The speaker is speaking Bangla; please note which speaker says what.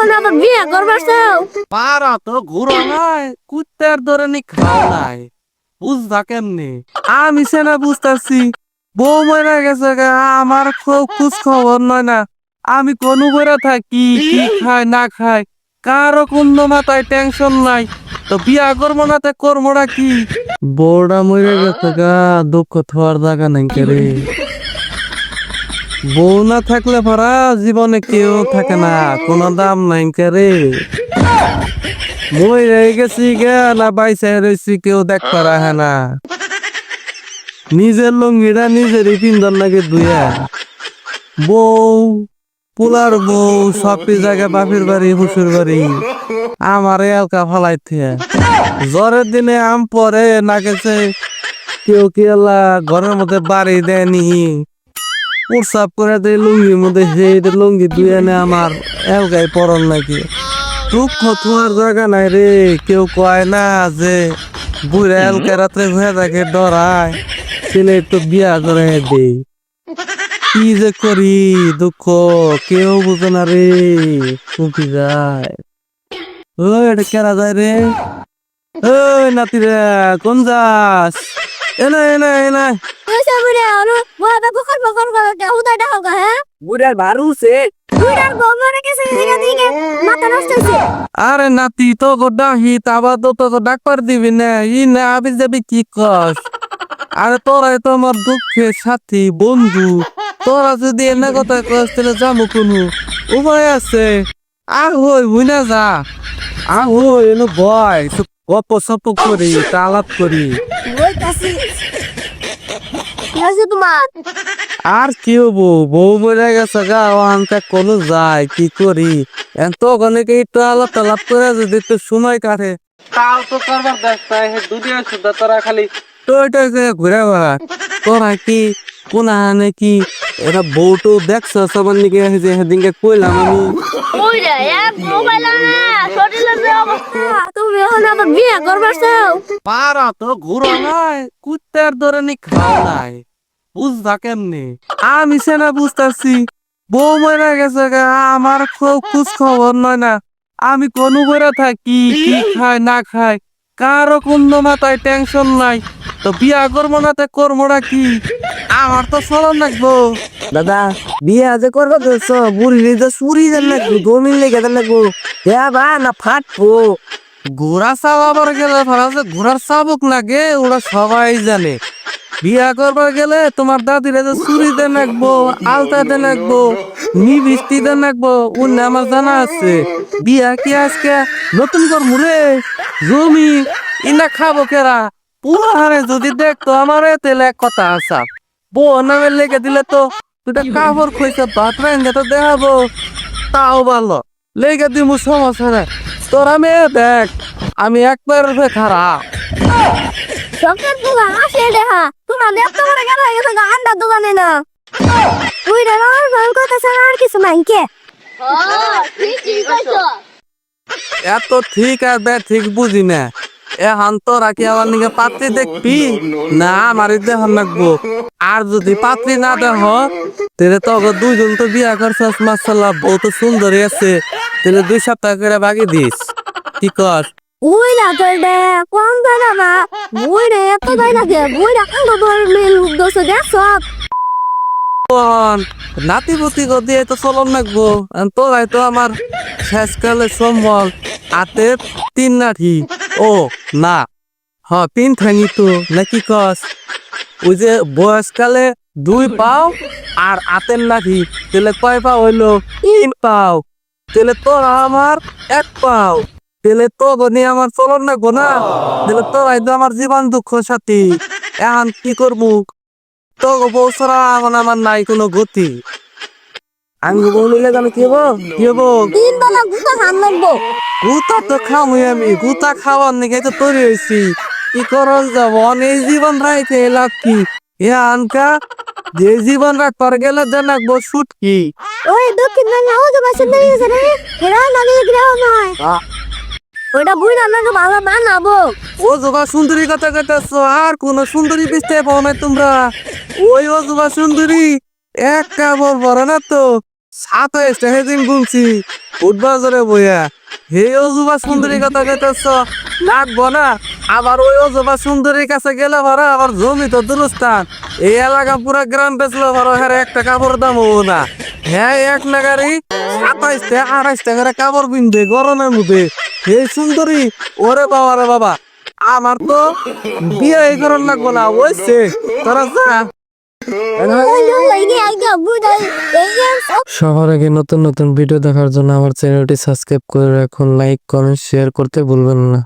Speaker 1: এখন আবার বিয়ে করবার চাও?
Speaker 2: পারা তো ঘুরো নাই, কুত্তের ধরে নি খাও নাই, বুঝবা কেমনি? আমি সেনা বুঝতেছি বউ মরে গেছে গা, আমার খুব খোঁজ খবর নয় না। আমি কোন বইরা থাকি, কি খাই না খাই, কারো কোন মাথায় টেনশন নাই। তো বিয়া করবো না, তে করবোটা কি? বউটা মরে গেছে গা, দুঃখ থাকার জায়গা নাই রে। বউ না থাকলে পরা জীবনে কেউ থাকে না, কোনো দাম নাই রে। মই রয়ে গেছি গে না, বাইসে রয়েছি, কেউ দেখতে রাখে না। নিজের লঙ্গিটা নিজেরই পিন্দর লাগে ধুয়া। বউ, পোলার বউ, সব জায়গায় বাপের বাড়ি শ্বশুর বাড়ি, আমার এলকা ফালাইতে। জ্বরের দিনে আম পরে না গেছে, কেউ কেলা ঘরের মধ্যে বাড়ি দেয়নি, প্রসাব করে দেয় লুঙ্গির মধ্যে, সেই লুঙ্গি ধুয়ে নে আমার এলকায় পরন নাকি। দুঃখ তোমার জায়গা নাই রে। কেউ কয় না যে বুড়া এলকা রাত্রে হয়ে থাকে ডরায়, ছেলে একটু বিয়া করে দেই। কি যে করি, দুঃখ কেউ বুঝে না রে। উঠি যায়, ওই এটা কেরা যায় রে? ওই নাতি রে, কোন যাস? এনা এনা এনা।
Speaker 1: কইছে বুড়া আরো বাবা বকর বকর করে উদা ডাও গা। হ্যাঁ,
Speaker 2: বুড়ার বারুছে।
Speaker 1: বুড়ার বউ মরে গেছে, এদিকে দিকে মাথা নষ্ট হইছে।
Speaker 2: আরে নাতি তো গোডা হিত, আবার তো ডাক্তার দিবি না, ই না আবি যাবি কি কস? আরে তোরাই তো আমার দুঃখের সাথী বন্ধু, তোরা যদি এনে কথা কস তাহলে যাবো কোনো উপায় আছে? হই বুঝনা যা, হই এনে ভয় গপ সপ করি, আলাপ করি।
Speaker 1: বইতাছি কি হইছে তোমার?
Speaker 2: আর কি হবো, বউ মরে গেছে গা, আনতে কোনো যায় কি করি? তো অনেকে একটু আলাপ টালাপ করে যদি একটু সময় কাটে, তাও তো করবার দেখতে দুনিয়া শুদ্ধ। তোরা খালি টই ঘুরে বেড়া, তোরা কি কোন আনে কি এটা বউটো দেখছ সবার নিকে সেদিনকে কইলাম আমি।
Speaker 1: বুড়া এক মোবাইল না শরীরের যে অবস্থা, তুমি এখন আবার বিয়ে করবার চাও?
Speaker 2: পারা তো ঘুরো নাই, কুত্তের ধরে নি খাও নাই, বুঝবা কেমনি? আমি সেনা বুঝতেছি বউ মরে গেছে গা, আমার খুব খোঁজ খবর নয় না। আমি কোন বইরা থাকি, কি খাই না খাই, কারো কোন মাথায় টেনশন নাই। তো বিয়া করবো না, তে করবোটা কি? আমার তো চলন লাগবো।
Speaker 3: দাদা বিয়ে আজ করবো তো বুড়ি যে চুরি দেন লাগবো, জমিন লেগে দেন লাগবো, বা না ফাটবো।
Speaker 2: ঘোড়া চালাবার গেলে ধরা যে ঘোড়ার চাবুক লাগে, ওরা সবাই জানে। বিয়া করবার গেলে তোমার দাদিরা যে চুরি দেন রাখবো, আলতা দেন রাখবো, বৃষ্টি দেন রাখবো, উনি আমার জানা আছে। বিয়া কি আজকে নতুন কর মুরে জমি ইনা খাবো কেরা? পুরো হারে যদি দেখতো আমার তেলে এক কথা আসা, বউ নামের লেগে দিলে তো দুটা কাপড় খুঁজছে ভাত রাঙ্গে তো দেখাবো, তাও ভালো লেগে দিমু সমস্যা নাই। তোরা মেয়ে দেখ, আমি একবার খারাপ।
Speaker 1: সরকার দোকান আসে দেখা তোমার এত বড় কেন হয়ে গেছে আন্ডার দোকানে না? বুড়া আর ভয় করতেছে আর কিছু মাইকে।
Speaker 2: এত ঠিক আর বে ঠিক বুঝি না। এখন তো রাখি আবার নিকে পাত্রী দেখবি না, আমার দেখান লাগবো। আর যদি পাত্রী না দেখ তাহলে তো দুইজন তো বিয়া করছস, মাশাআল্লাহ বউ তো সুন্দরী আছে, তাহলে 2 সপ্তাহ করে বাকি দিস, কি কর?
Speaker 1: বুড়া তোর দে কোন জানা না, বুড়া এত দাই লাগে, বুড়া কালো তোর মিল দোষে দেখ।
Speaker 2: নাতি পুতি দিয়ে তো চলন লাগবো। তোরাই তো আমার শেষকালে সম্বল, হাতে 3 লাঠি। ও না, 3 ঠাঙি তো নাকি কস? ওই যে বয়সকালে 2 পাও আর হাতের লাঠি, তাহলে কয় পাও হইলো? 3 পাও। তাহলে তোরা আমার 1 পাও, তাহলে তো নিয়ে আমার চলন লাগবো না? তাহলে তোরাই তো আমার জীবন দুঃখ সাথী। এখন কি করবো? তো বউ ছাড়া এখন আমার নাই কোনো গতি।
Speaker 3: আমি বউ নিলে আমি কি হবো?
Speaker 2: কি হবো?
Speaker 1: 3 বেলা গুতা খান লাগবো।
Speaker 2: গুতা তো খামই আমি, গুতা খাওয়ার নিকে তো তৈরি হয়েছি। কি করল যাব অনেক জীবন রাইতে লাভ কি? আনকা যে জীবন রাখবার গেলে জানাকবো শুট কি?
Speaker 1: ওই দক্ষিণ বাংলা ও তোমার শুনতে গেছে রে, হেরা লাগে গ্রহ নয়। ওটা বুড়া আমাকে ভালো বানাবো।
Speaker 2: ও জবা সুন্দরী কথা কইতাছো, আর কোন সুন্দরী পিছতে পাও না তোমরা? ওই ও জবা সুন্দরী এক কাপড় পরে না তো, 27 টা হেদিন গুনছি উঠবাজারে বইয়া হে অজুবা সুন্দরী কথা কইতেছ লাগবো না আবার ওই অজুবা সুন্দরীর কাছে গেলে ভাড়া আবার জমি তো দুরস্থান এই এলাকা পুরা গ্রাম বেচলো ভাড়া হ্যাঁ একটা কাপড় দাম হবো না হ্যাঁ এক নাগারি 27 টা 28 টাকার কাপড় পিনবে গরমের মধ্যে হে সুন্দরী ওরে বাবা রে বাবা আমার তো বিয়ে করার লাগবো না ওইছে তোরা যা সবার আগে নতুন নতুন ভিডিও দেখার জন্য আমার চ্যানেলটি সাবস্ক্রাইব করে রাখুন লাইক কমেন্ট শেয়ার করতে ভুলবেন না।